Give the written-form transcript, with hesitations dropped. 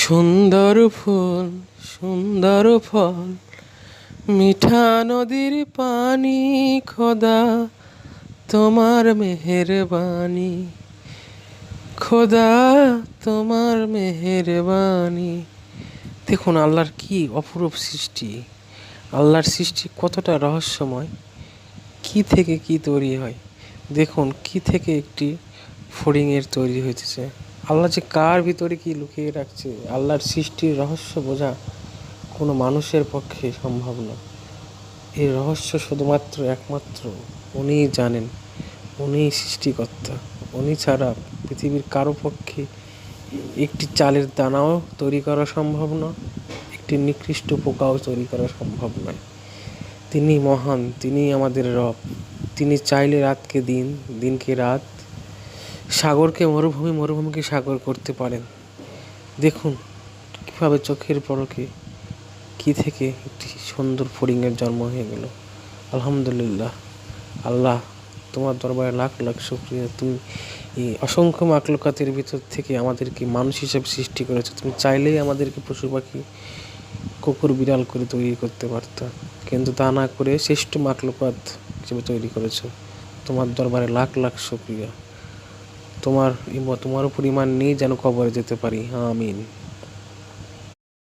সুন্দর ফুল, সুন্দর ফল, মিঠা নদীর পানি, খোদা তোমার মেহেরবানি, খোদা তোমার মেহেরবানি। দেখুন আল্লাহর কি অপরূপ সৃষ্টি, আল্লাহর সৃষ্টি কতটা রহস্যময়। কি থেকে কি তৈরি হয়, দেখুন কি থেকে একটি ফড়িংয়ের তৈরি হয়েছে। আল্লাহ যে কার ভিতরে কি লুকিয়ে রাখছে, আল্লাহর সৃষ্টির রহস্য বোঝা কোনো মানুষের পক্ষে সম্ভব না। এই রহস্য শুধুমাত্র একমাত্র উনিই জানেন, উনিই সৃষ্টিকর্তা। উনি ছাড়া পৃথিবীর কারো পক্ষে একটি চালের দানাও তৈরি করা সম্ভব না, একটি নিকৃষ্ট পোকাও তৈরি করা সম্ভব নয়। তিনি মহান, তিনি আমাদের রব। তিনি চাইলে রাতকে দিন, দিনকে রাত, সাগরকে মরুভূমি, মরুভূমিকে সাগর করতে পারেন। দেখুন কীভাবে চোখের পলকে কি থেকে একটি সুন্দর ফড়িংয়ের জন্ম হয়ে গেল। আলহামদুলিল্লাহ। আল্লাহ, তোমার দরবারে লাখ লাখ শুকরিয়া। তুমি এই অসংখ্য মাকলুকাতের ভিতর থেকে আমাদেরকে মানুষ হিসেবে সৃষ্টি করেছো। তুমি চাইলেই আমাদেরকে পশু পাখি, কুকুর বিড়াল করে তৈরি করতে পারতা, কিন্তু তা না করে শ্রেষ্ঠ মাকলুকাত হিসেবে তৈরি করেছো। তোমার দরবারে লাখ লাখ শুকরিয়া। তোমার উপর ঈমান নিয়ে যেন কবরে যেতে পারি। আমিন।